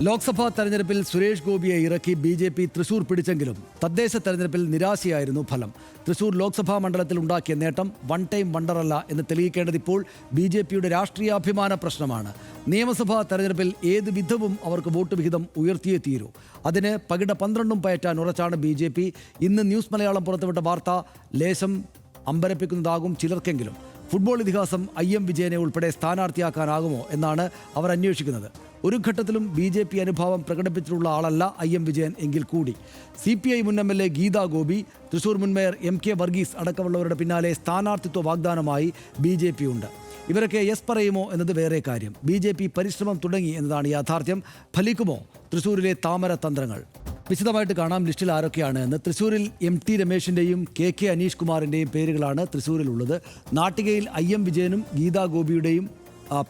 ലോക്സഭാ തെരഞ്ഞെടുപ്പിൽ സുരേഷ് ഗോപിയെ ഇറക്കി BJP തൃശൂർ പിടിച്ചെങ്കിലും തദ്ദേശ തെരഞ്ഞെടുപ്പിൽ നിരാശയായിരുന്നു ഫലം. തൃശൂർ ലോക്സഭാ മണ്ഡലത്തിൽ ഉണ്ടാക്കിയ നേട്ടം വൺ ടൈം വണ്ടറല്ല എന്ന് തെളിയിക്കേണ്ടത് ഇപ്പോൾ BJPയുടെ രാഷ്ട്രീയാഭിമാന പ്രശ്നമാണ്. നിയമസഭാ തെരഞ്ഞെടുപ്പിൽ ഏത് വിധവും അവർക്ക് വോട്ട് വിഹിതം ഉയർത്തിയേ തീരൂ. അതിന് പകിട 12 പയറ്റാൻ ഉറച്ചാണ് BJP. ഇന്ന് ന്യൂസ് മലയാളം പുറത്തുവിട്ട വാർത്ത ലേശം അമ്പരപ്പിക്കുന്നതാകും ചിലർക്കെങ്കിലും. ഫുട്ബോൾ ഇതിഹാസം IM വിജയനെ ഉൾപ്പെടെ സ്ഥാനാർത്ഥിയാക്കാനാകുമോ എന്നാണ് അവർ അന്വേഷിക്കുന്നത്. ഒരു ഘട്ടത്തിലും BJP അനുഭാവം പ്രകടിപ്പിച്ചിട്ടുള്ള ആളല്ല IM വിജയൻ എങ്കിൽ കൂടി CPI മുൻ MLA ഗീതാ ഗോപി, തൃശൂർ മുൻ മേയർ MK വർഗീസ് അടക്കമുള്ളവരുടെ പിന്നാലെ സ്ഥാനാർത്ഥിത്വ വാഗ്ദാനമായി BJP ഉണ്ട്. ഇവരൊക്കെ യെസ് പറയുമോ എന്നത് വേറെ കാര്യം. BJP പരിശ്രമം തുടങ്ങി എന്നതാണ് യാഥാർത്ഥ്യം. ഫലിക്കുമോ തൃശൂരിലെ താമര തന്ത്രങ്ങൾ? വിശദമായിട്ട് കാണാം ലിസ്റ്റിൽ ആരൊക്കെയാണ് എന്ന്. തൃശ്ശൂരിൽ MT രമേശിൻ്റെയും KK അനീഷ് കുമാറിൻ്റെയും പേരുകളാണ് തൃശ്ശൂരിലുള്ളത്. നാട്ടികയിൽ IM വിജയനും ഗീതാ ഗോപിയുടെയും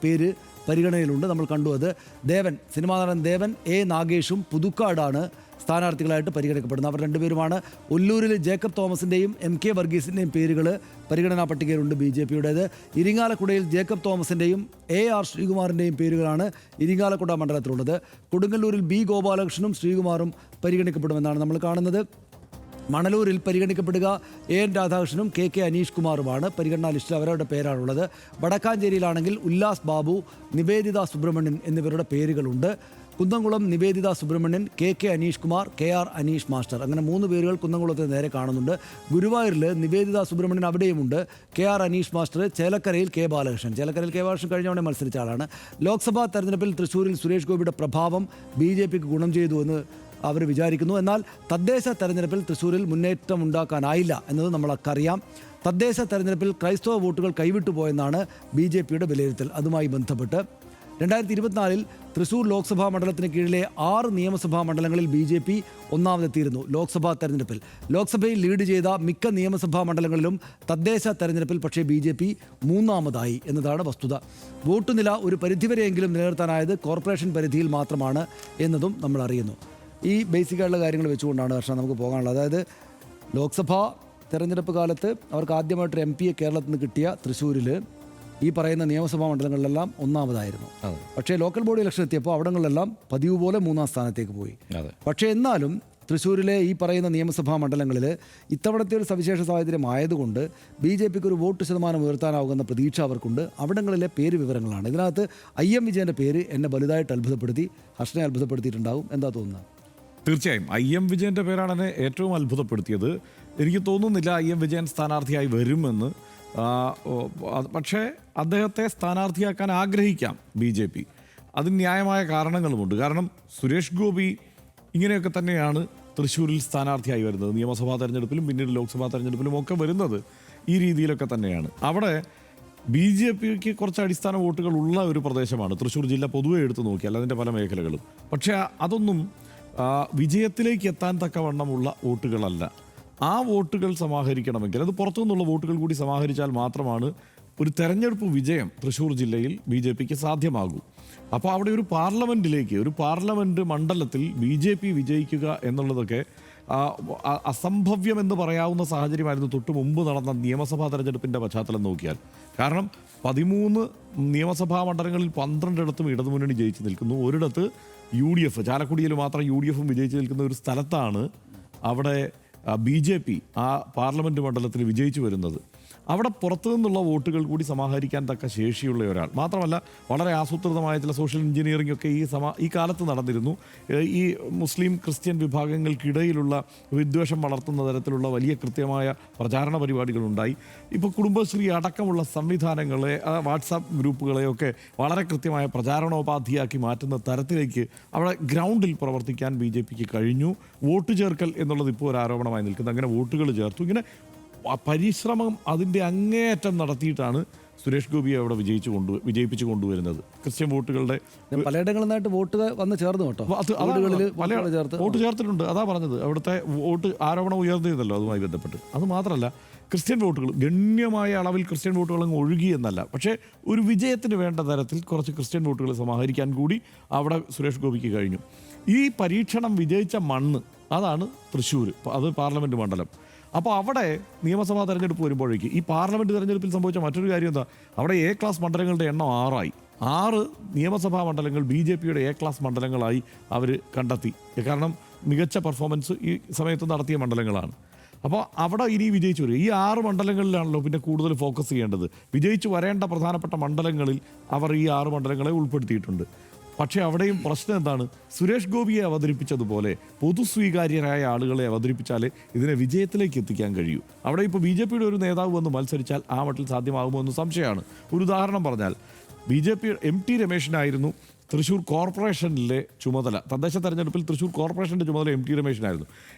പേര് പരിഗണനയിലുണ്ട്. നമ്മൾ കണ്ടു അത്. ദേവൻ, സിനിമാ നടൻ ദേവൻ, A നാഗേഷും പുതുക്കാടാണ് സ്ഥാനാർത്ഥികളായിട്ട് പരിഗണിക്കപ്പെടുന്നത്. അവർ രണ്ടുപേരുമാണ്. ഒല്ലൂരിൽ ജേക്കബ് തോമസിൻ്റെയും MK വർഗീസിൻ്റെയും പേരുകൾ പരിഗണനാ പട്ടികയിലുണ്ട് BJPയുടേത്. ഇരിങ്ങാലക്കുടയിൽ ജേക്കബ് തോമസിൻ്റെയും AR ശ്രീകുമാറിൻ്റെയും പേരുകളാണ് ഇരിങ്ങാലക്കുട മണ്ഡലത്തിലുള്ളത്. കൊടുങ്ങല്ലൂരിൽ B ഗോപാലകൃഷ്ണനും ശ്രീകുമാറും പരിഗണിക്കപ്പെടുമെന്നാണ് നമ്മൾ കാണുന്നത്. മണലൂരിൽ പരിഗണിക്കപ്പെടുക AN രാധാകൃഷ്ണനും KK അനീഷ് കുമാറുമാണ്. പരിഗണനാ ലിസ്റ്റിൽ അവരുടെ പേരാണുള്ളത്. വടക്കാഞ്ചേരിയിലാണെങ്കിൽ ഉല്ലാസ് ബാബു, നിവേദിത സുബ്രഹ്മണ്യൻ എന്നിവരുടെ പേരുകളുണ്ട്. Kunnamkulam Nivedita Subramanian, KK Aneesh Kumar, KR Aneesh master, അങ്ങനെ 3 പേരുകൾ കുന്നംകുളത്തിന് നേരെ കാണുന്നുണ്ട്. ഗുരുവായൂരിൽ നിവേദിത സുബ്രഹ്മണ്യൻ അവിടെയുമുണ്ട്. KR Aneesh master. ചേലക്കരയിൽ K ബാലകൃഷ്ണൻ. ചേലക്കരയിൽ K ബാലകൃഷ്ണൻ കഴിഞ്ഞ തവണ മത്സരിച്ച ആളാണ്. ലോക്സഭാ തെരഞ്ഞെടുപ്പിൽ തൃശ്ശൂരിൽ സുരേഷ് ഗോപിയുടെ പ്രഭാവം BJPക്ക് ഗുണം ചെയ്തു എന്ന് അവർ വിചാരിക്കുന്നു. എന്നാൽ തദ്ദേശ തെരഞ്ഞെടുപ്പിൽ തൃശ്ശൂരിൽ മുന്നേറ്റം ഉണ്ടാക്കാനായില്ല എന്നത് നമ്മൾക്കറിയാം. തദ്ദേശ തെരഞ്ഞെടുപ്പിൽ ക്രൈസ്തവ വോട്ടുകൾ കൈവിട്ടുപോയെന്നാണ് BJPയുടെ വിലയിരുത്തൽ. അതുമായി ബന്ധപ്പെട്ട് 2024 തൃശ്ശൂർ ലോക്സഭാ മണ്ഡലത്തിന് കീഴിലെ 6 നിയമസഭാ മണ്ഡലങ്ങളിൽ BJP ഒന്നാമതെത്തിയിരുന്നു. ലോക്സഭാ തെരഞ്ഞെടുപ്പിൽ ലോക്സഭയിൽ ലീഡ് ചെയ്ത മിക്ക നിയമസഭാ മണ്ഡലങ്ങളിലും തദ്ദേശ തെരഞ്ഞെടുപ്പിൽ പക്ഷേ BJP മൂന്നാമതായി എന്നതാണ് വസ്തുത. വോട്ട് നില ഒരു പരിധിവരെയെങ്കിലും നിലനിർത്താനായത് കോർപ്പറേഷൻ പരിധിയിൽ മാത്രമാണ് എന്നതും നമ്മൾ അറിയുന്നു. ഈ ബേസിക്കായിട്ടുള്ള കാര്യങ്ങൾ വെച്ചുകൊണ്ടാണ് പക്ഷേ നമുക്ക് പോകാനുള്ളത്. അതായത് ലോക്സഭാ തെരഞ്ഞെടുപ്പ് കാലത്ത് അവർക്ക് ആദ്യമായിട്ടൊരു MP കേരളത്തിൽ നിന്ന് കിട്ടിയ തൃശ്ശൂരിൽ ഈ പറയുന്ന നിയമസഭാ മണ്ഡലങ്ങളിലെല്ലാം ഒന്നാമതായിരുന്നു. പക്ഷേ ലോക്കൽ ബോഡി ഇലക്ഷൻ എത്തിയപ്പോൾ അവിടങ്ങളിലെല്ലാം പതിവ് പോലെ 3ാം സ്ഥാനത്തേക്ക് പോയി. പക്ഷേ എന്നാലും തൃശ്ശൂരിലെ ഈ പറയുന്ന നിയമസഭാ മണ്ഡലങ്ങളിൽ ഇത്തവണത്തെ ഒരു സവിശേഷ സാഹചര്യം ആയതുകൊണ്ട് BJPക്ക് ഒരു വോട്ട് ശതമാനം ഉയർത്താനാകുന്ന പ്രതീക്ഷ അവർക്കുണ്ട്. അവിടങ്ങളിലെ പേര് വിവരങ്ങളാണ്. ഇതിനകത്ത് IM വിജയൻ്റെ പേര് എന്നെ വലുതായിട്ട് അത്ഭുതപ്പെടുത്തി. ഹർഷനെ അത്ഭുതപ്പെടുത്തിയിട്ടുണ്ടാവും. എന്താ തോന്നുന്നത്? തീർച്ചയായും IM വിജയൻ്റെ പേരാണ് എന്നെ ഏറ്റവും അത്ഭുതപ്പെടുത്തിയത്. എനിക്ക് തോന്നുന്നില്ല IM വിജയൻ സ്ഥാനാർത്ഥിയായി വരുമെന്ന്. പക്ഷേ അദ്ദേഹത്തെ സ്ഥാനാർത്ഥിയാക്കാൻ ആഗ്രഹിക്കാം BJP. അതിന് ന്യായമായ കാരണങ്ങളുമുണ്ട്. കാരണം സുരേഷ് ഗോപി ഇങ്ങനെയൊക്കെ തന്നെയാണ് തൃശ്ശൂരിൽ സ്ഥാനാർത്ഥിയായി വരുന്നത്. നിയമസഭാ തെരഞ്ഞെടുപ്പിലും പിന്നീട് ലോക്സഭാ തെരഞ്ഞെടുപ്പിലും ഒക്കെ വരുന്നത് ഈ രീതിയിലൊക്കെ തന്നെയാണ്. അവിടെ BJPക്ക് കുറച്ച് അടിസ്ഥാന വോട്ടുകൾ ഉള്ള ഒരു പ്രദേശമാണ് തൃശ്ശൂർ ജില്ല പൊതുവെ എടുത്തു നോക്കിയാൽ അതിൻ്റെ പല മേഖലകളും. പക്ഷേ അതൊന്നും വിജയത്തിലേക്ക് എത്താൻ തക്കവണ്ണമുള്ള വോട്ടുകളല്ല. ആ വോട്ടുകൾ സമാഹരിക്കണമെങ്കിൽ അത് പുറത്തു നിന്നുള്ള വോട്ടുകൾ കൂടി സമാഹരിച്ചാൽ മാത്രമാണ് ഒരു തെരഞ്ഞെടുപ്പ് വിജയം തൃശ്ശൂർ ജില്ലയിൽ BJPക്ക് സാധ്യമാകൂ. അപ്പോൾ അവിടെ ഒരു പാർലമെൻറ്റ് മണ്ഡലത്തിൽ BJP വിജയിക്കുക എന്നുള്ളതൊക്കെ അസംഭവ്യമെന്ന് പറയാവുന്ന സാഹചര്യമായിരുന്നു തൊട്ട് മുമ്പ് നടന്ന നിയമസഭാ തെരഞ്ഞെടുപ്പിൻ്റെ പശ്ചാത്തലം നോക്കിയാൽ. കാരണം 13 നിയമസഭാ മണ്ഡലങ്ങളിൽ 12 ഇടതുമുന്നണി ജയിച്ചു നിൽക്കുന്നു. ഒരിടത്ത് UDF, ചാലക്കുടിയിൽ മാത്രം UDFും വിജയിച്ചു നിൽക്കുന്ന ഒരു സ്ഥലത്താണ് അവിടെ BJP ആ പാർലമെൻറ്റ് മണ്ഡലത്തിൽ വിജയിച്ചു വരുന്നത്. അവിടെ പുറത്തു നിന്നുള്ള വോട്ടുകൾ കൂടി സമാഹരിക്കാൻ തക്ക ശേഷിയുള്ള ഒരാൾ മാത്രമല്ല, വളരെ ആസൂത്രിതമായ ചില സോഷ്യൽ എഞ്ചിനീയറിംഗ് ഒക്കെ ഈ കാലത്ത് നടന്നിരുന്നു. ഈ മുസ്ലിം ക്രിസ്ത്യൻ വിഭാഗങ്ങൾക്കിടയിലുള്ള വിദ്വേഷം വളർത്തുന്ന തരത്തിലുള്ള വലിയ കൃത്യമായ പ്രചാരണ പരിപാടികളുണ്ടായി. ഇപ്പോൾ കുടുംബശ്രീ അടക്കമുള്ള സംവിധാനങ്ങളെ, വാട്സാപ്പ് ഗ്രൂപ്പുകളെയൊക്കെ വളരെ കൃത്യമായ പ്രചാരണോപാധിയാക്കി മാറ്റുന്ന തരത്തിലേക്ക് അവിടെ ഗ്രൗണ്ടിൽ പ്രവർത്തിക്കാൻ BJPക്ക് കഴിഞ്ഞു. വോട്ട് ചേർക്കൽ എന്നുള്ളത് ഇപ്പോൾ ഒരു ആരോപണമായി നിൽക്കുന്നത്. അങ്ങനെ വോട്ടുകൾ ചേർത്തു. ഇങ്ങനെ പരിശ്രമം അതിൻ്റെ അങ്ങേയറ്റം നടത്തിയിട്ടാണ് സുരേഷ് ഗോപിയെ അവിടെ വിജയിപ്പിച്ചു കൊണ്ടുവരുന്നത്. ക്രിസ്ത്യൻ വോട്ടുകളുടെ പലയിടങ്ങളിലായിട്ട് വോട്ട് വന്ന് ചേർന്നു കേട്ടോ. വോട്ട് ചേർത്തിട്ടുണ്ട്. അതാ പറഞ്ഞത്, അവിടുത്തെ വോട്ട് ആരോപണം ഉയർന്നിരുന്നല്ലോ അതുമായി ബന്ധപ്പെട്ട്. അത് മാത്രമല്ല, ക്രിസ്ത്യൻ വോട്ടുകൾ ഗണ്യമായ അളവിൽ ക്രിസ്ത്യൻ വോട്ടുകൾ അങ്ങ് ഒഴുകി എന്നല്ല, പക്ഷേ ഒരു വിജയത്തിന് വേണ്ട തരത്തിൽ കുറച്ച് ക്രിസ്ത്യൻ വോട്ടുകൾ സമാഹരിക്കാൻ കൂടി അവിടെ സുരേഷ് ഗോപിക്ക് കഴിഞ്ഞു. ഈ പരീക്ഷണം വിജയിച്ച മണ്ണ് അതാണ് തൃശ്ശൂർ. അത് പാർലമെൻറ്റ് മണ്ഡലം. അപ്പോൾ അവിടെ നിയമസഭാ തെരഞ്ഞെടുപ്പ് വരുമ്പോഴേക്ക് ഈ പാർലമെൻറ്റ് തെരഞ്ഞെടുപ്പിൽ സംഭവിച്ച മറ്റൊരു കാര്യം എന്താ, അവിടെ A ക്ലാസ് മണ്ഡലങ്ങളുടെ എണ്ണം 6 ആയി. 6 നിയമസഭാ മണ്ഡലങ്ങൾ BJPയുടെ A ക്ലാസ് മണ്ഡലങ്ങളായി അവർ കണ്ടെത്തി. കാരണം മികച്ച പെർഫോമൻസ് ഈ സമയത്ത് നടത്തിയ മണ്ഡലങ്ങളാണ്. അപ്പോൾ അവിടെ ഇനി വിജയിച്ചു വരും. ഈ 6 മണ്ഡലങ്ങളിലാണല്ലോ പിന്നെ കൂടുതൽ ഫോക്കസ് ചെയ്യേണ്ടത്. വിജയിച്ചു വരേണ്ട പ്രധാനപ്പെട്ട മണ്ഡലങ്ങളിൽ അവർ ഈ 6 മണ്ഡലങ്ങളെ ഉൾപ്പെടുത്തിയിട്ടുണ്ട്. പക്ഷേ അവിടെയും പ്രശ്നം എന്താണ്? സുരേഷ് ഗോപിയെ അവതരിപ്പിച്ചതുപോലെ പൊതുസ്വീകാര്യരായ ആളുകളെ അവതരിപ്പിച്ചാലേ ഇതിനെ വിജയത്തിലേക്ക് എത്തിക്കാൻ കഴിയൂ. അവിടെ ഇപ്പോൾ BJPയുടെ ഒരു നേതാവ് വന്ന് മത്സരിച്ചാൽ ആ മട്ടിൽ സാധ്യമാകുമോ എന്ന് സംശയമാണ്. ഒരു ഉദാഹരണം പറഞ്ഞാൽ BJP MT രമേശിനായിരുന്നു തൃശ്ശൂർ കോർപ്പറേഷനിലെ ചുമതല. തദ്ദേശ തെരഞ്ഞെടുപ്പിൽ തൃശ്ശൂർ കോർപ്പറേഷൻ്റെ ചുമതല MT രമേശിനായിരുന്നു.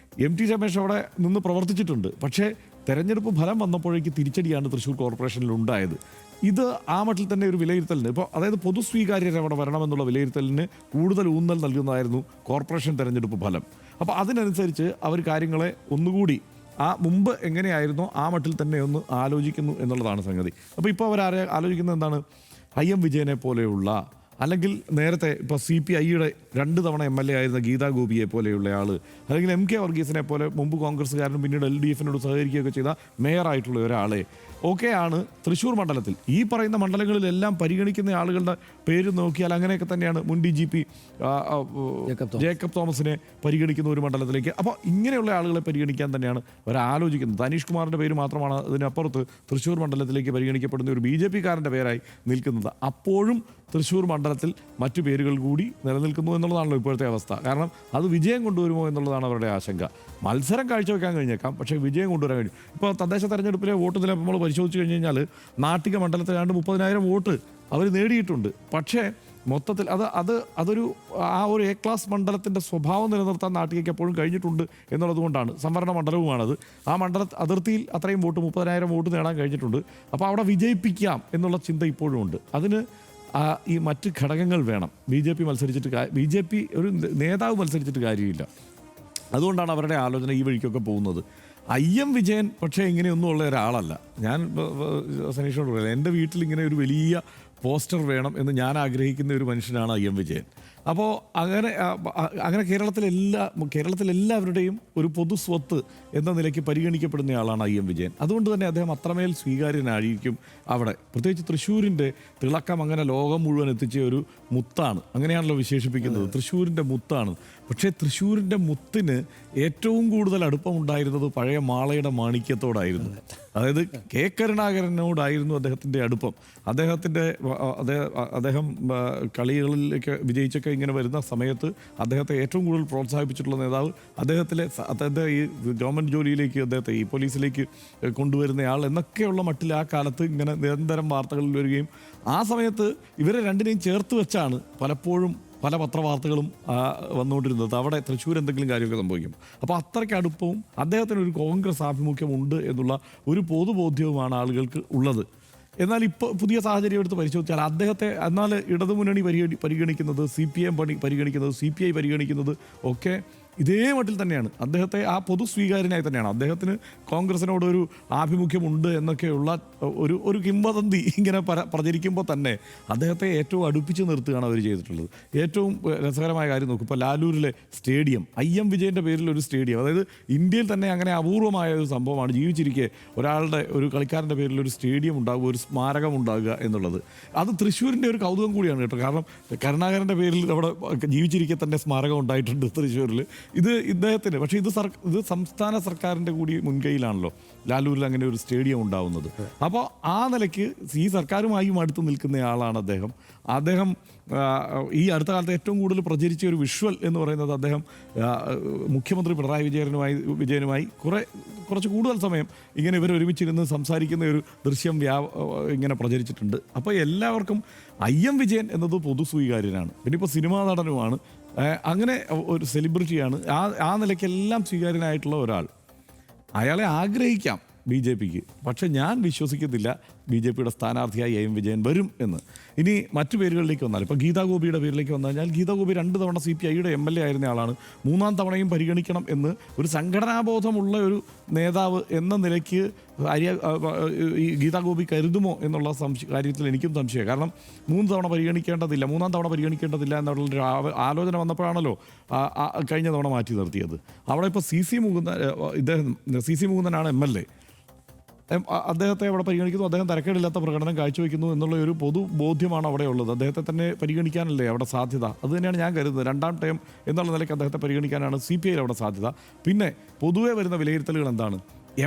MT രമേശ് അവിടെ നിന്ന് പ്രവർത്തിച്ചിട്ടുണ്ട്. പക്ഷേ തെരഞ്ഞെടുപ്പ് ഫലം വന്നപ്പോഴേക്ക് തിരിച്ചടിയാണ് തൃശ്ശൂർ കോർപ്പറേഷനിൽ ഉണ്ടായത്. ഇത് ആ മട്ടിൽ തന്നെ ഒരു വിലയിരുത്തലിന് ഇപ്പോൾ അതായത് പൊതുസ്വീകാര്യത അവിടെ വരണമെന്നുള്ള വിലയിരുത്തലിന് കൂടുതൽ ഊന്നൽ നൽകുന്നതായിരുന്നു കോർപ്പറേഷൻ തെരഞ്ഞെടുപ്പ് ഫലം. അപ്പോൾ അതിനനുസരിച്ച് അവർ കാര്യങ്ങളെ ഒന്നുകൂടി ആ മുമ്പ് എങ്ങനെയായിരുന്നോ ആ മട്ടിൽ തന്നെ ഒന്ന് ആലോചിക്കുന്നു എന്നുള്ളതാണ് സംഗതി. അപ്പോൾ ഇപ്പോൾ അവരാരെ ആലോചിക്കുന്നത് എന്താണ്? IM വിജയനെ പോലെയുള്ള, അല്ലെങ്കിൽ നേരത്തെ ഇപ്പോൾ CPIയുടെ 2 തവണ MLA ആയിരുന്ന ഗീതാ ഗോപിയെ പോലെയുള്ള ആൾ, അല്ലെങ്കിൽ MK വർഗീസിനെ പോലെ മുമ്പ് കോൺഗ്രസ്സുകാരനും പിന്നീട് LDFിനോട് സഹകരിക്കുകയൊക്കെ ചെയ്ത മേയറായിട്ടുള്ള ഒരാളെ ഒക്കെയാണ് തൃശ്ശൂർ മണ്ഡലത്തിൽ. ഈ പറയുന്ന മണ്ഡലങ്ങളിലെല്ലാം പരിഗണിക്കുന്ന ആളുകളുടെ പേര് നോക്കിയാൽ അങ്ങനെയൊക്കെ തന്നെയാണ്. മുൻ DGP ജേക്കബ് തോമസിനെ പരിഗണിക്കുന്ന ഒരു മണ്ഡലത്തിലേക്ക്. അപ്പോൾ ഇങ്ങനെയുള്ള ആളുകളെ പരിഗണിക്കാൻ തന്നെയാണ് അവരാലോചിക്കുന്നത്. അനീഷ് കുമാറിൻ്റെ പേര് മാത്രമാണ് അതിനപ്പുറത്ത് തൃശ്ശൂർ മണ്ഡലത്തിലേക്ക് പരിഗണിക്കപ്പെടുന്ന ഒരു BJPക്കാരൻ്റെ പേരായി നിൽക്കുന്നത്. അപ്പോഴും തൃശ്ശൂർ മണ്ഡലത്തിൽ മറ്റു പേരുകൾ കൂടി നിലനിൽക്കുന്നു എന്നുള്ളതാണല്ലോ ഇപ്പോഴത്തെ അവസ്ഥ. കാരണം അത് വിജയം കൊണ്ടുവരുമോ എന്നുള്ളതാണ് അവരുടെ ആശങ്ക. മത്സരം കാഴ്ചവെക്കാൻ കഴിഞ്ഞേക്കാം, പക്ഷേ വിജയം കൊണ്ടുവരാൻ കഴിയും. ഇപ്പോൾ തദ്ദേശ തെരഞ്ഞെടുപ്പിലെ വോട്ട് നില നമ്മൾ പരിശോധിച്ച് കഴിഞ്ഞ് കഴിഞ്ഞാൽ നാട്ടിക മണ്ഡലത്തിൽ 30,000 വോട്ട് അവർ നേടിയിട്ടുണ്ട്. പക്ഷേ മൊത്തത്തിൽ അതൊരു ആ ഒരു A ക്ലാസ് മണ്ഡലത്തിൻ്റെ സ്വഭാവം നിലനിർത്താൻ നാട്ടികയ്ക്ക് എപ്പോഴും കഴിഞ്ഞിട്ടുണ്ട് എന്നുള്ളത് കൊണ്ടാണ്. സംവരണ മണ്ഡലവുമാണത്. ആ അതിർത്തിയിൽ അത്രയും വോട്ട് 30,000 വോട്ട് നേടാൻ കഴിഞ്ഞിട്ടുണ്ട്. അപ്പോൾ അവിടെ വിജയിപ്പിക്കാം എന്നുള്ള ചിന്ത ഇപ്പോഴും ഉണ്ട്. അതിന് ഈ മറ്റ് ഘടകങ്ങൾ വേണം. BJP ഒരു നേതാവ് മത്സരിച്ചിട്ട് കാര്യമില്ല. അതുകൊണ്ടാണ് അവരുടെ ആലോചന ഈ വഴിക്കൊക്കെ പോകുന്നത്. IM വിജയൻ പക്ഷേ ഇങ്ങനെയൊന്നും ഉള്ള ഒരാളല്ല. ഞാൻ സനീഷിനോട് പറയാം, എൻ്റെ വീട്ടിൽ ഇങ്ങനെ ഒരു വലിയ പോസ്റ്റർ വേണം എന്ന് ഞാൻ ആഗ്രഹിക്കുന്ന ഒരു മനുഷ്യനാണ് IM വിജയൻ. അപ്പോൾ അങ്ങനെ കേരളത്തിലെല്ലാവരുടെയും ഒരു പൊതു സ്വത്ത് എന്ന നിലയ്ക്ക് പരിഗണിക്കപ്പെടുന്നയാളാണ് IM വിജയൻ. അതുകൊണ്ട് തന്നെ അദ്ദേഹം അത്രമേൽ സ്വീകാര്യനായിരിക്കും അവിടെ. പ്രത്യേകിച്ച് തൃശ്ശൂരിൻ്റെ തിളക്കം അങ്ങനെ ലോകം മുഴുവൻ എത്തിച്ച ഒരു മുത്താണ്. അങ്ങനെയാണല്ലോ വിശേഷിപ്പിക്കുന്നത്, തൃശ്ശൂരിൻ്റെ മുത്താണ്. പക്ഷേ തൃശ്ശൂരിൻ്റെ മുത്തിന് ഏറ്റവും കൂടുതൽ അടുപ്പമുണ്ടായിരുന്നത് പഴയ മാളയുടെ മാണിക്യത്തോടായിരുന്നു. അതായത് K കരുണാകരനോടായിരുന്നു അദ്ദേഹത്തിൻ്റെ അടുപ്പം. അദ്ദേഹം കളികളിലേക്ക് വിജയിച്ചൊക്കെ ഇങ്ങനെ വരുന്ന സമയത്ത് അദ്ദേഹത്തെ ഏറ്റവും കൂടുതൽ പ്രോത്സാഹിപ്പിച്ചിട്ടുള്ള നേതാവ്, അദ്ദേഹത്തെ ഈ ഗവൺമെൻറ് ജോലിയിലേക്ക്, അദ്ദേഹത്തെ ഈ പോലീസിലേക്ക് കൊണ്ടുവരുന്നയാൾ എന്നൊക്കെയുള്ള മട്ടിൽ ആ കാലത്ത് ഇങ്ങനെ നിരന്തരം വാർത്തകളിൽ വരികയും ആ സമയത്ത് ഇവരെ രണ്ടിനെയും ചേർത്ത് വെച്ചാണ് പലപ്പോഴും പല പത്രവാർത്തകളും വന്നുകൊണ്ടിരുന്നത്. അവിടെ തൃശ്ശൂർ എന്തെങ്കിലും കാര്യമൊക്കെ സംഭവിക്കും. അപ്പോൾ അത്രയ്ക്ക് അടുപ്പവും അദ്ദേഹത്തിനൊരു കോൺഗ്രസ് ആഭിമുഖ്യം ഉണ്ട് എന്നുള്ള ഒരു പൊതുബോധ്യവുമാണ് ആളുകൾക്ക് ഉള്ളത്. എന്നാൽ ഇപ്പോൾ പുതിയ സാഹചര്യം എടുത്ത് പരിശോധിച്ചാൽ അദ്ദേഹത്തെ എന്നാൽ ഇടതുമുന്നണി പരിഗണിക്കുന്നത്, CPM പരിഗണിക്കുന്നത്, CPI പരിഗണിക്കുന്നത് ഒക്കെ ഇതേ മട്ടിൽ തന്നെയാണ്. അദ്ദേഹത്തെ ആ പൊതു സ്വീകാര്യനായി തന്നെയാണ്. അദ്ദേഹത്തിന് കോൺഗ്രസിനോടൊരു ആഭിമുഖ്യമുണ്ട് എന്നൊക്കെയുള്ള ഒരു കിംവദന്തി ഇങ്ങനെ പ്രചരിക്കുമ്പോൾ തന്നെ അദ്ദേഹത്തെ ഏറ്റവും അടുപ്പിച്ച് നിർത്തുകയാണ് അവർ ചെയ്തിട്ടുള്ളത്. ഏറ്റവും രസകരമായ കാര്യം നോക്കും, ഇപ്പോൾ ലാലൂരിലെ സ്റ്റേഡിയം, IM വിജയൻ്റെ പേരിൽ ഒരു സ്റ്റേഡിയം, അതായത് ഇന്ത്യയിൽ തന്നെ അങ്ങനെ അപൂർവമായ ഒരു സംഭവമാണ്. ജീവിച്ചിരിക്കെ ഒരു കളിക്കാരൻ്റെ പേരിൽ ഒരു സ്റ്റേഡിയം ഉണ്ടാകുക, ഒരു സ്മാരകം ഉണ്ടാകുക എന്നുള്ളത്. അത് തൃശ്ശൂരിൻ്റെ ഒരു കൗതുകം കൂടിയാണ് കേട്ടോ. കാരണം കരുണാകരൻ്റെ പേരിൽ അവിടെ ജീവിച്ചിരിക്കെ തന്നെ സ്മാരകം ഉണ്ടായിട്ടുണ്ട് തൃശ്ശൂരിൽ. ഇത് ഇദ്ദേഹത്തിന്, പക്ഷേ ഇത് സംസ്ഥാന സർക്കാരിൻ്റെ കൂടി മുൻകൈയിലാണല്ലോ ലാലൂരിൽ അങ്ങനെ ഒരു സ്റ്റേഡിയം ഉണ്ടാവുന്നത്. അപ്പോൾ ആ നിലയ്ക്ക് ഈ സർക്കാരുമായും അടുത്ത് നിൽക്കുന്നയാളാണ് അദ്ദേഹം. ഈ അടുത്ത കാലത്ത് ഏറ്റവും കൂടുതൽ പ്രചരിച്ച ഒരു വിഷ്വൽ എന്ന് പറയുന്നത് അദ്ദേഹം മുഖ്യമന്ത്രി പിണറായി വിജയനുമായി കുറച്ച് കൂടുതൽ സമയം ഇങ്ങനെ ഇവർ ഒരുമിച്ചിരുന്ന് സംസാരിക്കുന്ന ഒരു ദൃശ്യം ഇങ്ങനെ പ്രചരിച്ചിട്ടുണ്ട്. അപ്പോൾ എല്ലാവർക്കും IM വിജയൻ എന്നത് പൊതു സ്വീകാര്യനാണ്. പിന്നെ ഇപ്പോൾ സിനിമാ നടനുമാണ്, അങ്ങനെ ഒരു സെലിബ്രിറ്റിയാണ്. ആ നിലയ്ക്കെല്ലാം സ്വീകാര്യനായിട്ടുള്ള ഒരാൾ. അയാളെ ആഗ്രഹിക്കാം BJPക്ക്, പക്ഷെ ഞാൻ വിശ്വസിക്കുന്നില്ല BJPയുടെ സ്ഥാനാർത്ഥിയായി IM വിജയൻ വരും എന്ന്. ഇനി മറ്റു പേരുകളിലേക്ക് വന്നാൽ, ഇപ്പോൾ ഗീതാ ഗോപിയുടെ പേരിലേക്ക് വന്നു കഴിഞ്ഞാൽ, ഗീതാ ഗോപി 2 തവണ CPIയുടെ MLA ആയിരുന്ന ആളാണ്. 3-ാം തവണയും പരിഗണിക്കണം എന്ന് ഒരു സംഘടനാബോധമുള്ള ഒരു നേതാവ് എന്ന നിലയ്ക്ക് ഈ ഗീതാ ഗോപി കരുതുമോ എന്നുള്ള കാര്യത്തിൽ എനിക്കും സംശയം. കാരണം 3 തവണ പരിഗണിക്കേണ്ടതില്ല, 3-ാം തവണ പരിഗണിക്കേണ്ടതില്ല എന്നുള്ളൊരു ആലോചന വന്നപ്പോഴാണല്ലോ കഴിഞ്ഞ തവണ മാറ്റി നിർത്തിയത്. അവിടെ ഇപ്പോൾ CC മുകുന്ദനാണ് MLA. അദ്ദേഹത്തെ അവിടെ പരിഗണിക്കുന്നു, അദ്ദേഹം തരക്കേടില്ലാത്ത പ്രകടനം കാഴ്ചവെക്കുന്നു എന്നുള്ള ഒരു പൊതുബോധ്യമാണ് അവിടെ ഉള്ളത്. അദ്ദേഹത്തെ തന്നെ പരിഗണിക്കാനല്ലേ അവിടെ സാധ്യത. അത് തന്നെയാണ് ഞാൻ കരുതുന്നത്. 2ാം ടേം എന്നുള്ള നിലയ്ക്ക് അദ്ദേഹത്തെ പരിഗണിക്കാനാണ് CPI അവിടെ സാധ്യത. പിന്നെ പൊതുവെ വരുന്ന വിലയിരുത്തലുകൾ എന്താണ്?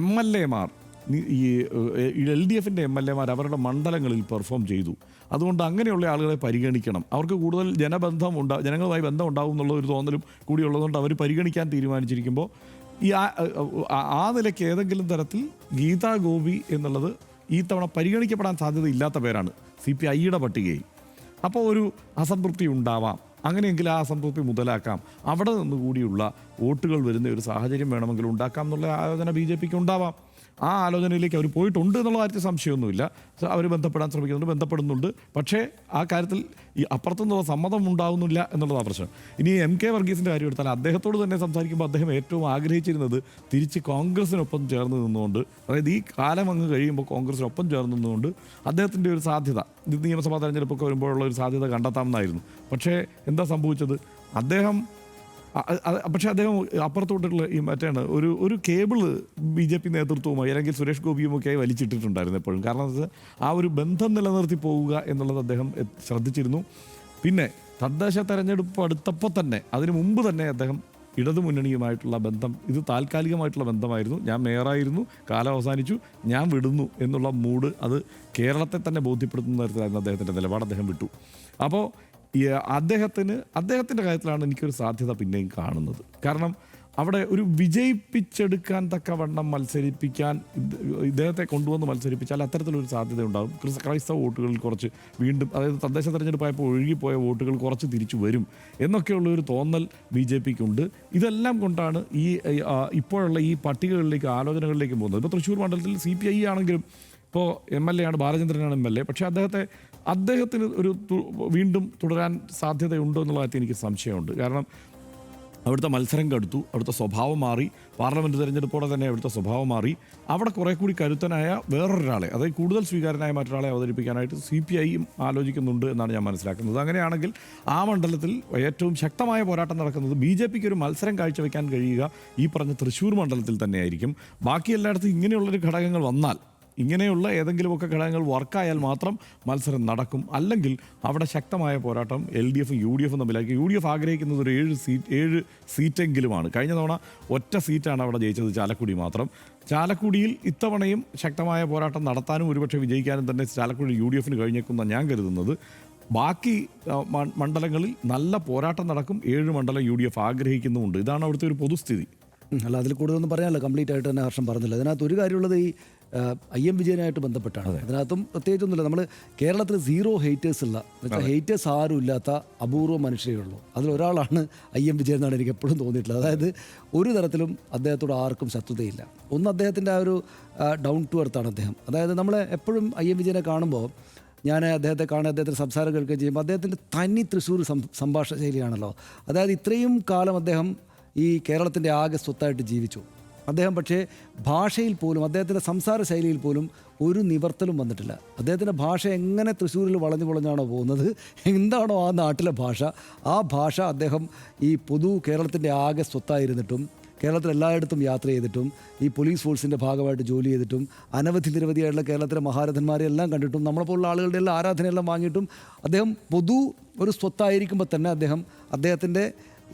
MLA മാർ, ഈ LDFിൻ്റെ MLA മാർ അവരുടെ മണ്ഡലങ്ങളിൽ പെർഫോം ചെയ്തു. അതുകൊണ്ട് അങ്ങനെയുള്ള ആളുകളെ പരിഗണിക്കണം. അവർക്ക് കൂടുതൽ ജനങ്ങളുമായി ബന്ധം ഉണ്ടാവും എന്നുള്ള ഒരു തോന്നലും കൂടി ഉള്ളതുകൊണ്ട് അവർ പരിഗണിക്കാൻ തീരുമാനിച്ചിരിക്കുമ്പോൾ ഈ ആ നിലയ്ക്ക് ഏതെങ്കിലും തരത്തിൽ ഗീതാ ഗോപി എന്നുള്ളത് ഈ തവണ പരിഗണിക്കപ്പെടാൻ സാധ്യതയില്ലാത്ത പേരാണ് CPIയുടെ പട്ടികയിൽ. അപ്പോൾ ഒരു അസംതൃപ്തി ഉണ്ടാവാം. അങ്ങനെയെങ്കിൽ ആ അസംതൃപ്തി മുതലാക്കാം. അവിടെ നിന്ന് കൂടിയുള്ള വോട്ടുകൾ വരുന്ന ഒരു സാഹചര്യം വേണമെങ്കിൽ ഉണ്ടാക്കാം എന്നുള്ള ആലോചന BJPക്ക് ഉണ്ടാവാം. ആ ആലോചനയിലേക്ക് അവർ പോയിട്ടുണ്ട് എന്നുള്ള കാര്യത്തിൽ സംശയമൊന്നുമില്ല. അവർ ബന്ധപ്പെടാൻ ശ്രമിക്കുന്നുണ്ട്, ബന്ധപ്പെടുന്നുണ്ട്. പക്ഷേ ആ കാര്യത്തിൽ ഈ അപ്പുറത്തുനിന്നുള്ള സമ്മതം ഉണ്ടാകുന്നില്ല എന്നുള്ളതാണ് പ്രശ്നം. ഇനി MK വർഗീസിൻ്റെ കാര്യം എടുത്താൽ അദ്ദേഹത്തോട് തന്നെ സംസാരിക്കുമ്പോൾ അദ്ദേഹം ഏറ്റവും ആഗ്രഹിച്ചിരുന്നത് തിരിച്ച് കോൺഗ്രസിനൊപ്പം ചേർന്ന് നിന്നുകൊണ്ട്, അതായത് ഈ കാലം അങ്ങ് കഴിയുമ്പോൾ കോൺഗ്രസിനൊപ്പം ചേർന്ന് നിന്നുകൊണ്ട് അദ്ദേഹത്തിൻ്റെ ഒരു സാധ്യത നിയമസഭാ തെരഞ്ഞെടുപ്പൊക്കെ വരുമ്പോഴുള്ള ഒരു സാധ്യത കണ്ടെത്താമെന്നായിരുന്നു. പക്ഷേ എന്താ സംഭവിച്ചത്? അദ്ദേഹം അപ്പുറത്തോട്ടുള്ള ഈ മറ്റാണ് ഒരു കേബിള് BJP നേതൃത്വവുമായി അല്ലെങ്കിൽ സുരേഷ് ഗോപിയുമൊക്കെയായി വലിച്ചിട്ടിട്ടുണ്ടായിരുന്നു എപ്പോഴും. കാരണം ആ ഒരു ബന്ധം നിലനിർത്തി പോവുക എന്നുള്ളത് അദ്ദേഹം ശ്രദ്ധിച്ചിരുന്നു. പിന്നെ തദ്ദേശ തെരഞ്ഞെടുപ്പ് അടുത്തപ്പോൾ തന്നെ, അതിനു മുമ്പ് തന്നെ അദ്ദേഹം ഇടതുമുന്നണിയുമായിട്ടുള്ള ബന്ധം, ഇത് താൽക്കാലികമായിട്ടുള്ള ബന്ധമായിരുന്നു, ഞാൻ മേയറായിരുന്നു, കാലം അവസാനിച്ചു, ഞാൻ വിടുന്നു എന്നുള്ള മൂഡ് അത് കേരളത്തെ തന്നെ ബോധ്യപ്പെടുത്തുന്ന തരത്തിലായിരുന്നു അദ്ദേഹത്തിൻ്റെ നിലപാട്. അദ്ദേഹം വിട്ടു. അപ്പോൾ അദ്ദേഹത്തിൻ്റെ കാര്യത്തിലാണ് എനിക്കൊരു സാധ്യത പിന്നെയും കാണുന്നത്. കാരണം അവിടെ ഒരു വിജയിപ്പിച്ചെടുക്കാൻ തക്കവണ്ണം മത്സരിപ്പിക്കാൻ ഇദ്ദേഹത്തെ കൊണ്ടുവന്ന് മത്സരിപ്പിച്ചാൽ അത്തരത്തിലൊരു സാധ്യത ഉണ്ടാകും. ക്രൈസ്തവ വോട്ടുകളിൽ കുറച്ച് വീണ്ടും, അതായത് തദ്ദേശ തെരഞ്ഞെടുപ്പായപ്പോൾ ഒഴുകിപ്പോയ വോട്ടുകൾ കുറച്ച് തിരിച്ചു വരും എന്നൊക്കെയുള്ളൊരു തോന്നൽ BJPക്കുണ്ട്. ഇതെല്ലാം കൊണ്ടാണ് ഇപ്പോഴുള്ള ഈ പട്ടികകളിലേക്ക്, ആലോചനകളിലേക്ക് പോകുന്നത്. ഇപ്പോൾ തൃശ്ശൂർ മണ്ഡലത്തിൽ CPI ആണെങ്കിലും ഇപ്പോൾ MLA ആണ്, ബാലചന്ദ്രനാണ് MLA. പക്ഷേ അദ്ദേഹത്തിന് ഒരു വീണ്ടും തുടരാൻ സാധ്യതയുണ്ടോ എന്നുള്ള കാര്യത്തിൽ എനിക്ക് സംശയമുണ്ട്. കാരണം അവിടുത്തെ മത്സരം കടുത്തു, അവിടുത്തെ സ്വഭാവം മാറി, പാർലമെൻറ്റ് തെരഞ്ഞെടുപ്പോടെ തന്നെ അവിടുത്തെ സ്വഭാവം മാറി. അവിടെ കുറേ കൂടി കരുത്തനായ വേറൊരാളെ, അതായത് കൂടുതൽ സ്വീകാര്യനായ മറ്റൊരാളെ അവതരിപ്പിക്കാനായിട്ട് CPIയും ആലോചിക്കുന്നുണ്ട് എന്നാണ് ഞാൻ മനസ്സിലാക്കുന്നത്. അങ്ങനെയാണെങ്കിൽ ആ മണ്ഡലത്തിൽ ഏറ്റവും ശക്തമായ പോരാട്ടം നടക്കുന്നത് BJPക്ക് ഒരു മത്സരം കാഴ്ചവെക്കാൻ കഴിയുക ഈ പറഞ്ഞ തൃശ്ശൂർ മണ്ഡലത്തിൽ തന്നെയായിരിക്കും. ബാക്കി എല്ലായിടത്തും ഇങ്ങനെയുള്ളൊരു ഘടകങ്ങൾ വന്നാൽ, ഇങ്ങനെയുള്ള ഏതെങ്കിലുമൊക്കെ ഘടകങ്ങൾ വർക്കായാൽ മാത്രം മത്സരം നടക്കും. അല്ലെങ്കിൽ അവിടെ ശക്തമായ പോരാട്ടം LDFും UDFും തമ്മിലാക്കി. UDF ആഗ്രഹിക്കുന്നത് ഒരു 7 സീറ്റെങ്കിലുമാണ്. കഴിഞ്ഞ തവണ ഒറ്റ സീറ്റാണ് അവിടെ ജയിച്ചത്, ചാലക്കുടി മാത്രം. ചാലക്കുടിയിൽ ഇത്തവണയും ശക്തമായ പോരാട്ടം നടത്താനും ഒരുപക്ഷെ വിജയിക്കാനും തന്നെ ചാലക്കുടി UDFന് കഴിഞ്ഞേക്കുന്ന ഞാൻ കരുതുന്നത്. ബാക്കി മണ്ഡലങ്ങളിൽ നല്ല പോരാട്ടം നടക്കും. 7 മണ്ഡലം UDF ആഗ്രഹിക്കുന്നുമുണ്ട്. ഇതാണ് അവിടുത്തെ ഒരു പൊതുസ്ഥിതി. അല്ല, അതിൽ കൂടുതലൊന്നും പറയാനല്ല, കംപ്ലീറ്റ് ആയിട്ട് തന്നെ ഹർഷം പറഞ്ഞില്ല. അതിനകത്ത് ഒരു കാര്യമുള്ളത് ഈ IM വിജയനായിട്ട് ബന്ധപ്പെട്ടാണ്. അതിനകത്തും പ്രത്യേകിച്ചൊന്നുമില്ല. നമ്മൾ കേരളത്തിൽ 0 ഹേറ്റേഴ്സ് ഉള്ള, ഹേറ്റേഴ്സ് ആരും ഇല്ലാത്ത അപൂർവ മനുഷ്യരേ ഉള്ളൂ. അതിലൊരാളാണ് IM വിജയൻ എന്നാണ് എനിക്ക് എപ്പോഴും തോന്നിയിട്ടുള്ളത്. അതായത് ഒരു തരത്തിലും അദ്ദേഹത്തോട് ആർക്കും ശത്രുതയില്ല. ഒന്ന്, അദ്ദേഹത്തിൻ്റെ ആ ഒരു ഡൗൺ ടു എർത്താണ് അദ്ദേഹം. അതായത് നമ്മൾ എപ്പോഴും IM വിജയനെ കാണുമ്പോൾ, ഞാൻ അദ്ദേഹത്തിൻ്റെ സംസാരം കേൾക്കുകയും ചെയ്യുമ്പോൾ അദ്ദേഹത്തിൻ്റെ തനി തൃശ്ശൂർ സംഭാഷണ ശൈലിയാണല്ലോ. അതായത് ഇത്രയും കാലം അദ്ദേഹം ഈ കേരളത്തിൻ്റെ ആകെ സ്വത്തായിട്ട് ജീവിച്ചു അദ്ദേഹം. പക്ഷേ ഭാഷയിൽ പോലും, അദ്ദേഹത്തിൻ്റെ സംസാര ശൈലിയിൽ പോലും ഒരു നിവർത്തലും വന്നിട്ടില്ല. അദ്ദേഹത്തിൻ്റെ ഭാഷ എങ്ങനെ തൃശ്ശൂരിൽ വളഞ്ഞാണോ പോകുന്നത്, എന്താണോ ആ നാട്ടിലെ ഭാഷ, ആ ഭാഷ അദ്ദേഹം ഈ കേരളത്തിൻ്റെ ആകെ സ്വത്തായിരുന്നിട്ടും, കേരളത്തിൽ എല്ലായിടത്തും യാത്ര ചെയ്തിട്ടും, ഈ പോലീസ് ഫോഴ്സിൻ്റെ ഭാഗമായിട്ട് ജോലി ചെയ്തിട്ടും, നിരവധിയായിട്ടുള്ള കേരളത്തിലെ മഹാരഥന്മാരെ എല്ലാം കണ്ടിട്ടും, നമ്മളെപ്പോലുള്ള ആളുകളുടെ എല്ലാം ആരാധനയെല്ലാം വാങ്ങിയിട്ടും, അദ്ദേഹം ഒരു സ്വത്തായിരിക്കുമ്പോൾ തന്നെ അദ്ദേഹത്തിൻ്റെ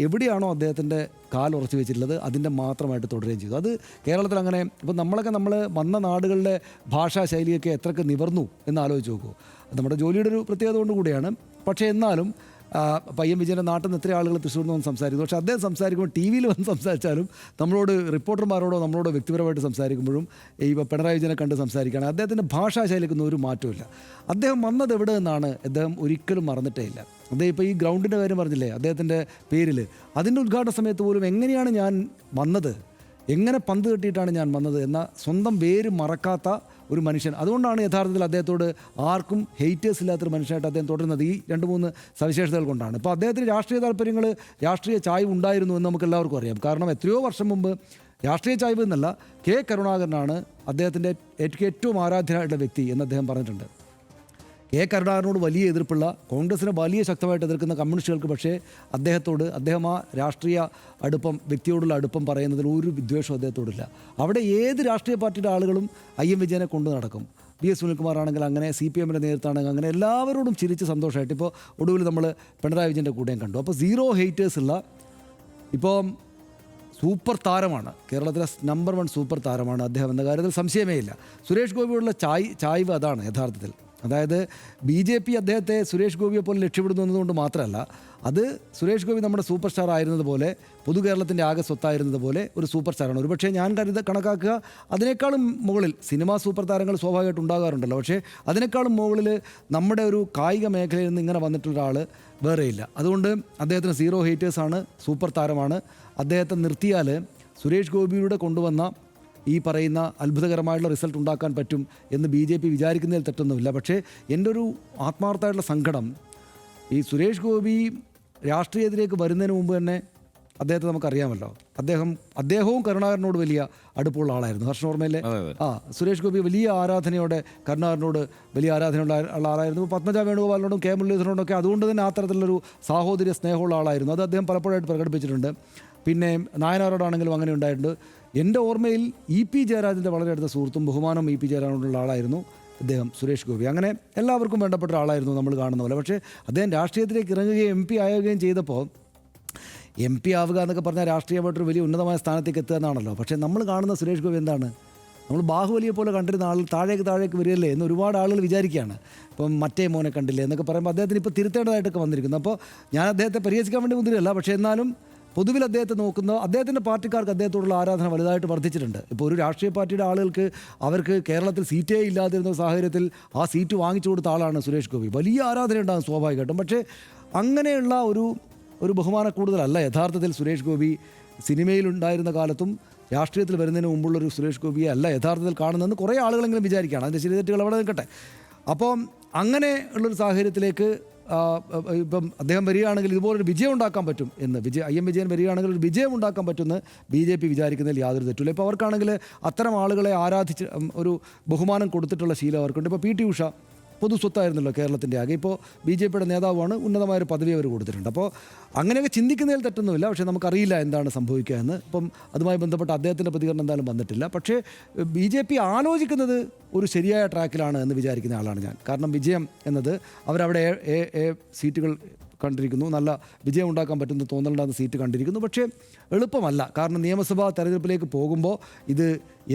എവിടെയാണോ അദ്ദേഹത്തിൻ്റെ കാലുറച്ചു വെച്ചിട്ടുള്ളത് അതിൻ്റെ മാത്രമായിട്ട് തുടരുകയും ചെയ്തു. അത് കേരളത്തിൽ അങ്ങനെ, ഇപ്പോൾ നമ്മൾ വന്ന നാടുകളിലെ ഭാഷാ ശൈലിയൊക്കെ എത്രയൊക്കെ നിവർന്നു എന്ന് ആലോചിച്ച് നോക്കൂ. നമ്മുടെ ജോലിയുടെ ഒരു പ്രത്യേകത കൊണ്ട് കൂടിയാണ്. പക്ഷേ എന്നാലും IM വിജയൻ്റെ നാട്ടിൽ നിന്ന് എത്ര ആളുകൾ തൃശ്ശൂരിൽ നിന്ന് സംസാരിക്കുന്നു. പക്ഷേ അദ്ദേഹം സംസാരിക്കുമ്പോൾ TV വന്ന് സംസാരിച്ചാലും, നമ്മളോട് റിപ്പോർട്ടർമാരോടോ നമ്മളോട് വ്യക്തിപരമായിട്ട് സംസാരിക്കുമ്പോഴും, ഈ പിണറായി വിജയനെ കണ്ട് സംസാരിക്കുകയാണ്, അദ്ദേഹത്തിൻ്റെ ഭാഷാ ശൈലിക്കൊന്നും ഒരു മാറ്റമില്ല. അദ്ദേഹം വന്നത് എവിടെ നിന്നാണ് അദ്ദേഹം ഒരിക്കലും മറന്നിട്ടേ ഇല്ല. അദ്ദേഹം ഇപ്പോൾ ഈ ഗ്രൗണ്ടിൻ്റെ കാര്യം പറഞ്ഞില്ലേ, അദ്ദേഹത്തിൻ്റെ പേരിൽ, അതിൻ്റെ ഉദ്ഘാടന സമയത്ത് പോലും എങ്ങനെയാണ് ഞാൻ വന്നത്, എങ്ങനെ പന്ത് കെട്ടിയിട്ടാണ് ഞാൻ വന്നത് എന്ന സ്വന്തം വേര് മറക്കാത്ത ഒരു മനുഷ്യൻ. അതുകൊണ്ടാണ് യഥാർത്ഥത്തിൽ അദ്ദേഹത്തോട് ആർക്കും ഹെയ്റ്റേഴ്സ് ഇല്ലാത്തൊരു മനുഷ്യനായിട്ട് അദ്ദേഹം തുടരുന്നത്. ഈ 2-3 സവിശേഷതകൾ കൊണ്ടാണ്. ഇപ്പോൾ അദ്ദേഹത്തിന് രാഷ്ട്രീയ താല്പര്യങ്ങൾ, രാഷ്ട്രീയ ചായ്വ് ഉണ്ടായിരുന്നു എന്ന് നമുക്ക് എല്ലാവർക്കും അറിയാം. കാരണം എത്രയോ വർഷം മുമ്പ് രാഷ്ട്രീയ ചായ്വ് എന്നല്ല, K. കരുണാകരനാണ് അദ്ദേഹത്തിൻ്റെ ഏറ്റവും ആരാധ്യനായിട്ടുള്ള വ്യക്തി എന്ന് അദ്ദേഹം പറഞ്ഞിട്ടുണ്ട്. കെ കരുണാകരനോട് വലിയ എതിർപ്പുള്ള, കോൺഗ്രസിനെ വലിയ ശക്തമായിട്ട് എതിർക്കുന്ന കമ്മ്യൂണിസ്റ്റുകൾക്ക് പക്ഷേ അദ്ദേഹം ആ രാഷ്ട്രീയ അടുപ്പം, വ്യക്തിയോടുള്ള അടുപ്പം പറയുന്നതിൽ ഒരു വിദ്വേഷവും അദ്ദേഹത്തോടില്ല. അവിടെ ഏത് രാഷ്ട്രീയ പാർട്ടിയുടെ ആളുകളും എം വിജയനെ കൊണ്ടു നടക്കും. എസ് സുനിൽകുമാർ ആണെങ്കിൽ അങ്ങനെ, CPM-ൻ്റെ നേതൃത്വമാണെങ്കിൽ അങ്ങനെ, എല്ലാവരോടും ചിരിച്ച് സന്തോഷമായിട്ട് ഇപ്പോൾ ഒടുവിൽ നമ്മൾ പിണറായി വിജയൻ്റെ കൂടെയും കണ്ടു. അപ്പോൾ 0 ഹേറ്റേഴ്സ് ഉള്ള, ഇപ്പോൾ സൂപ്പർ താരമാണ്, കേരളത്തിലെ നമ്പർ 1 സൂപ്പർ താരമാണ് അദ്ദേഹം എന്ന കാര്യത്തിൽ സംശയമേ ഇല്ല. സുരേഷ് ഗോപിയോടുള്ള ചായ്വ് അതാണ് യഥാർത്ഥത്തിൽ. അതായത് BJP അദ്ദേഹത്തെ സുരേഷ് ഗോപിയെ പോലെ ലക്ഷ്യമിടുന്നു എന്നതുകൊണ്ട് മാത്രമല്ല, അത് സുരേഷ് ഗോപി നമ്മുടെ സൂപ്പർ സ്റ്റാർ ആയിരുന്നതുപോലെ, പൊതുകേരളത്തിൻ്റെ ആകെ സ്വത്തായിരുന്നതുപോലെ ഒരു സൂപ്പർ സ്റ്റാറാണ്. ഒരുപക്ഷേ ഞാൻ കണക്കാക്കുക അതിനേക്കാളും മുകളിൽ, സിനിമാ സൂപ്പർ താരങ്ങൾ സ്വാഭാവികമായിട്ട് ഉണ്ടാകാറുണ്ടല്ലോ, പക്ഷേ അതിനേക്കാളും മുകളിൽ നമ്മുടെ ഒരു കായിക മേഖലയിൽ നിന്ന് ഇങ്ങനെ വന്നിട്ടുള്ള ഒരാൾ വേറെയില്ല. അതുകൊണ്ട് അദ്ദേഹത്തിന് 0 ഹേറ്റേഴ്സാണ്, സൂപ്പർ താരമാണ്. അദ്ദേഹത്തെ നിർത്തിയാൽ സുരേഷ് ഗോപിയുടെ കൊണ്ടുവന്ന ഈ പറയുന്ന അത്ഭുതകരമായിട്ടുള്ള റിസൾട്ട് ഉണ്ടാക്കാൻ പറ്റും എന്ന് BJP വിചാരിക്കുന്നതിൽ തെറ്റൊന്നുമില്ല. പക്ഷേ എൻ്റെ ഒരു ആത്മാർത്ഥമായിട്ടുള്ള സങ്കടം, ഈ സുരേഷ് ഗോപി രാഷ്ട്രീയത്തിലേക്ക് വരുന്നതിന് മുമ്പ് തന്നെ അദ്ദേഹത്തെ നമുക്കറിയാമല്ലോ, അദ്ദേഹവും കരുണാകരനോട് വലിയ അടുപ്പമുള്ള ആളായിരുന്നു. ഹർഷോർമയിലെ സുരേഷ് ഗോപി വലിയ ആരാധനയോടെ കരുണാകരനോട് വലിയ ആരാധനയുള്ള ആളായിരുന്നു. പത്മജ വേണുഗോപാലിനോടും കെ മുരളീധരനോടൊക്കെ അതുകൊണ്ട് തന്നെ ആ തരത്തിലുള്ളൊരു സാഹോദര്യ സ്നേഹമുള്ള ആളായിരുന്നു. അത് അദ്ദേഹം പലപ്പോഴായിട്ട് പ്രകടിപ്പിച്ചിട്ടുണ്ട്. പിന്നെ നായനാരോടാണെങ്കിലും അങ്ങനെ ഉണ്ടായിട്ടുണ്ട്. എൻ്റെ ഓർമ്മയിൽ EP ജയരാജൻ്റെ വളരെ അടുത്ത സുഹൃത്തും ബഹുമാനം EP ജയരാജനോടുള്ള ആളായിരുന്നു അദ്ദേഹം, സുരേഷ് ഗോപി. അങ്ങനെ എല്ലാവർക്കും വേണ്ടപ്പെട്ട ആളായിരുന്നു നമ്മൾ കാണുന്ന പോലെ. പക്ഷേ അദ്ദേഹം രാഷ്ട്രീയത്തിലേക്ക് ഇറങ്ങുകയും MP ആവുകയും ചെയ്തപ്പോൾ, MP ആവുക എന്നൊക്കെ പറഞ്ഞാൽ രാഷ്ട്രീയമായിട്ടൊരു വലിയ ഉന്നതമായ സ്ഥാനത്തേക്ക് എത്തുക എന്നാണല്ലോ. പക്ഷേ നമ്മൾ കാണുന്ന സുരേഷ് ഗോപി എന്താണ്, നമ്മൾ ബാഹുബലിയെ പോലെ കണ്ടിരുന്ന ആൾ താഴേക്ക് വരികയല്ലേ എന്ന് ഒരുപാട് ആളുകൾ വിചാരിക്കുകയാണ്. ഇപ്പം മറ്റേ മോനെ കണ്ടില്ലേ എന്നൊക്കെ പറയുമ്പോൾ അദ്ദേഹത്തിന് ഇപ്പോൾ തിരുത്തേണ്ടതായിട്ടൊക്കെ വന്നിരിക്കുന്നു. അപ്പോൾ ഞാൻ അദ്ദേഹത്തെ പരിഹസിക്കാൻ വേണ്ടി മുതിരല്ല, പക്ഷേ എന്നാലും പൊതുവിൽ അദ്ദേഹത്തെ നോക്കുന്ന അദ്ദേഹത്തിൻ്റെ പാർട്ടിക്കാർക്ക് അദ്ദേഹത്തോടുള്ള ആരാധന വലുതായിട്ട് വർദ്ധിച്ചിട്ടുണ്ട്. ഇപ്പോൾ ഒരു രാഷ്ട്രീയ പാർട്ടിയുടെ ആളുകൾക്ക് അവർക്ക് കേരളത്തിൽ സീറ്റേ ഇല്ലാതിരുന്ന സാഹചര്യത്തിൽ ആ സീറ്റ് വാങ്ങിച്ചു കൊടുത്ത ആളാണ് സുരേഷ് ഗോപി. വലിയ ആരാധന ഉണ്ടാകും സ്വാഭാവികമായിട്ടും. പക്ഷേ അങ്ങനെയുള്ള ഒരു ബഹുമാന കൂടുതലല്ല യഥാർത്ഥത്തിൽ സുരേഷ് ഗോപി സിനിമയിലുണ്ടായിരുന്ന കാലത്തും രാഷ്ട്രീയത്തിൽ വരുന്നതിന് മുമ്പുള്ളൊരു സുരേഷ് ഗോപിയെ അല്ല യഥാർത്ഥത്തിൽ കാണുന്നതെന്ന് കുറേ ആളുകളെങ്കിലും വിചാരിക്കുകയാണ്. അതിൻ്റെ ശരിതെറ്റുകൾ അവിടെ നിൽക്കട്ടെ. അപ്പം അങ്ങനെ ഉള്ളൊരു സാഹചര്യത്തിലേക്ക് ഇപ്പം അദ്ദേഹം വരികയാണെങ്കിൽ ഇതുപോലൊരു വിജയം ഉണ്ടാക്കാൻ പറ്റും എന്ന് എം വിജയൻ വരികയാണെങ്കിൽ ഒരു വിജയം ഉണ്ടാക്കാൻ പറ്റുമെന്ന് BJP വിചാരിക്കുന്നതിൽ യാതൊരു തെറ്റില്ല. ഇപ്പോൾ അവർക്കാണെങ്കിൽ അത്തരം ആളുകളെ ആരാധിച്ച് ഒരു ബഹുമാനം കൊടുത്തിട്ടുള്ള ശീലം അവർക്കുണ്ട്. ഇപ്പോൾ PT ഉഷ പൊതു സ്വത്തായിരുന്നല്ലോ കേരളത്തിൻ്റെ ആകെ. ഇപ്പോൾ BJPയുടെ നേതാവാണ്, ഉന്നതമായൊരു പദവി അവർ കൊടുത്തിട്ടുണ്ട്. അപ്പോൾ അങ്ങനെയൊക്കെ ചിന്തിക്കുന്നതിൽ തെറ്റൊന്നുമില്ല. പക്ഷേ നമുക്കറിയില്ല എന്താണ് സംഭവിക്കുക എന്ന്. ഇപ്പം അതുമായി ബന്ധപ്പെട്ട് അദ്ദേഹത്തിൻ്റെ പ്രതികരണം എന്തായാലും വന്നിട്ടില്ല. പക്ഷേ BJP ആലോചിക്കുന്നത് ഒരു ശരിയായ ട്രാക്കിലാണ് എന്ന് വിചാരിക്കുന്ന ആളാണ് ഞാൻ. കാരണം വിജയം എന്നത് അവരവിടെ സീറ്റുകൾ കണ്ടിരിക്കുന്നു, നല്ല വിജയം ഉണ്ടാക്കാൻ പറ്റുന്ന തോന്നലുണ്ടാകുന്ന സീറ്റ് കണ്ടിരിക്കുന്നു. പക്ഷേ എളുപ്പമല്ല. കാരണം നിയമസഭാ തെരഞ്ഞെടുപ്പിലേക്ക് പോകുമ്പോൾ ഇത്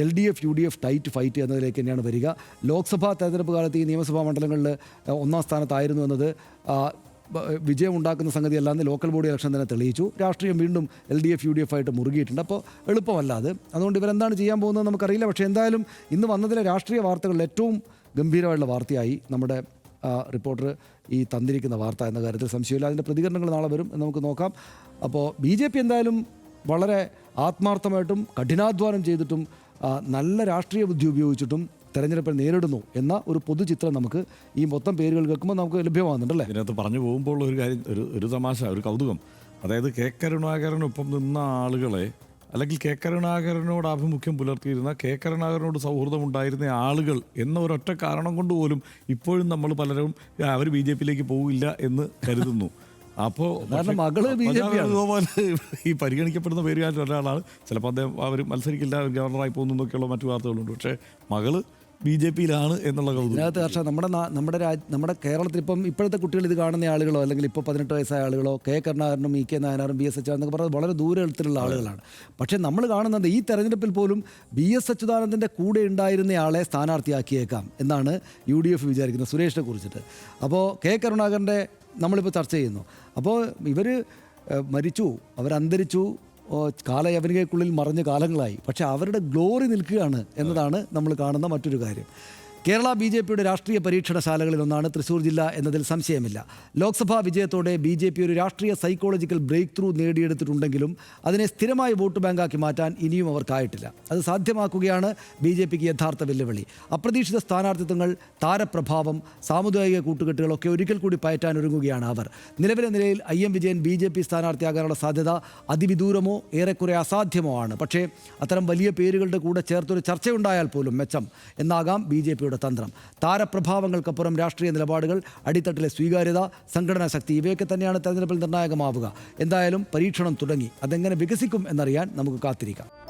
LDF UDF ടൈറ്റ് ഫൈറ്റ് എന്നതിലേക്ക് തന്നെയാണ് വരിക. ലോക്സഭാ തെരഞ്ഞെടുപ്പ് കാലത്ത് ഈ നിയമസഭാ മണ്ഡലങ്ങളിൽ 1ാം സ്ഥാനത്തായിരുന്നു എന്നത് വിജയം ഉണ്ടാക്കുന്ന സംഗതിയല്ലാന്ന് ലോക്കൽ ബോഡി ഇലക്ഷൻ തന്നെ തെളിയിച്ചു. രാഷ്ട്രീയം വീണ്ടും LDF UDF ആയിട്ട് മുറുകിയിട്ടുണ്ട്. അപ്പോൾ എളുപ്പമല്ല അത്. അതുകൊണ്ട് ഇവരെന്താണ് ചെയ്യാൻ പോകുന്നത് നമുക്കറിയില്ല. പക്ഷേ എന്തായാലും ഇന്ന് വന്നതിലെ രാഷ്ട്രീയ വാർത്തകളിൽ ഏറ്റവും ഗംഭീരമായിട്ടുള്ള വാർത്തയായി നമ്മുടെ റിപ്പോർട്ടർ ഈ തന്നിരിക്കുന്ന വാർത്ത എന്ന കാര്യത്തിൽ സംശയമില്ല. അതിൻ്റെ പ്രതികരണങ്ങൾ നാളെ വരും എന്ന് നമുക്ക് നോക്കാം. അപ്പോൾ BJP എന്തായാലും വളരെ ആത്മാർത്ഥമായിട്ടും കഠിനാധ്വാനം ചെയ്തിട്ടും നല്ല രാഷ്ട്രീയ ബുദ്ധി ഉപയോഗിച്ചിട്ടും തെരഞ്ഞെടുപ്പിൽ നേരിടുന്നു എന്ന ഒരു പൊതുചിത്രം നമുക്ക് ഈ മൊത്തം പേരുകൾ കേൾക്കുമ്പോൾ നമുക്ക് ലഭ്യമാകുന്നുണ്ടല്ലേ. ഇതിനകത്ത് പറഞ്ഞു പോകുമ്പോൾ ഒരു കാര്യം, ഒരു തമാശ, ഒരു കൗതുകം. അതായത് കെ കരുണാകരനൊപ്പം നിന്ന ആളുകളെ, അല്ലെങ്കിൽ കെ കരുണാകരനോട് ആഭിമുഖ്യം പുലർത്തിയിരുന്ന, കെ കരുണാകരനോട് സൗഹൃദമുണ്ടായിരുന്ന ആളുകൾ എന്ന ഒരൊറ്റ കാരണം കൊണ്ട് പോലും ഇപ്പോഴും നമ്മൾ പലരും അവർ BJPയിലേക്ക് പോകില്ല എന്ന് കരുതുന്നു. അപ്പോൾ ഈ പരിഗണിക്കപ്പെടുന്ന പേരുകാരിൽ ഒരാളാണ്. ചിലപ്പോൾ അവർ മത്സരിക്കില്ല, ഗവർണറായി പോകുന്നു എന്നൊക്കെയുള്ള മറ്റു വാർത്തകളുണ്ട്. പക്ഷേ മകള് BJPയിലാണ് എന്നുള്ള കൗതുകം. ഇതിനകത്ത് ഹർഷ, നമ്മുടെ കേരളത്തിൽ ഇപ്പം ഇപ്പോഴത്തെ കുട്ടികൾ ഇത് കാണുന്ന ആളുകളോ അല്ലെങ്കിൽ ഇപ്പോൾ 18 വയസ്സായ ആളുകളോ കെ കരുണാകരനും EK നായനാറും BS അച്യുതാനന്ദനും എന്നൊക്കെ പറഞ്ഞത് വളരെ ദൂരത്തിലുള്ള ആളുകളാണ്. പക്ഷേ നമ്മൾ കാണുന്നത് ഈ തെരഞ്ഞെടുപ്പിൽ പോലും BS അച്യുതാനന്ദൻ്റെ കൂടെ ഉണ്ടായിരുന്നയാളെ സ്ഥാനാർത്ഥിയാക്കിയേക്കാം എന്നാണ് UDF വിചാരിക്കുന്നത് സുരേഷിനെ കുറിച്ചിട്ട്. അപ്പോൾ കെ കരുണാകരൻ്റെ നമ്മളിപ്പോൾ ചർച്ച ചെയ്യുന്നു. അപ്പോൾ ഇവർ മരിച്ചു, അവരന്തരിച്ചു, കാലയവനികയ്ക്കുള്ളിൽ മറഞ്ഞ കാലങ്ങളായി. പക്ഷേ അവരുടെ ഗ്ലോറി നിൽക്കുകയാണ് എന്നതാണ് നമ്മൾ കാണുന്ന മറ്റൊരു കാര്യം. കേരള BJPയുടെ രാഷ്ട്രീയ പരീക്ഷണശാലകളിലൊന്നാണ് തൃശ്ശൂർ ജില്ല എന്നതിൽ സംശയമില്ല. ലോക്സഭാ വിജയത്തോടെ BJP ഒരു രാഷ്ട്രീയ സൈക്കോളജിക്കൽ ബ്രേക്ക് ത്രൂ നേടിയെടുത്തിട്ടുണ്ടെങ്കിലും അതിനെ സ്ഥിരമായി വോട്ട് ബാങ്കാക്കി മാറ്റാൻ ഇനിയും അവർക്കായിട്ടില്ല. അത് സാധ്യമാക്കുകയാണ് BJPക്ക് യഥാർത്ഥ വെല്ലുവിളി. അപ്രതീക്ഷിത സ്ഥാനാർത്ഥിത്വങ്ങൾ, താരപ്രഭാവം, സാമുദായിക കൂട്ടുകെട്ടുകളൊക്കെ ഒരിക്കൽ കൂടി പയറ്റാൻ ഒരുങ്ങുകയാണ് അവർ. നിലവിലെ നിലയിൽ IM വിജയൻ BJP സ്ഥാനാർത്ഥിയാകാനുള്ള സാധ്യത അതിവിദൂരമോ ഏറെക്കുറെ അസാധ്യമോ ആണ്. പക്ഷേ അത്തരം വലിയ പേരുകളുടെ കൂടെ ചേർത്തൊരു ചർച്ചയുണ്ടായാൽ പോലും മെച്ചം എന്നാകാം BJPയുടെ യുടെ തന്ത്രം. താരപ്രഭാവങ്ങൾക്കപ്പുറം രാഷ്ട്രീയ നിലപാടുകൾ, അടിത്തട്ടിലെ സ്വീകാര്യത, സംഘടനാ ശക്തി ഇവയൊക്കെ തന്നെയാണ് തെരഞ്ഞെടുപ്പിൽ നിർണായകമാവുക. എന്തായാലും പരീക്ഷണം തുടങ്ങി. അതെങ്ങനെ വികസിക്കും എന്നറിയാൻ നമുക്ക് കാത്തിരിക്കാം.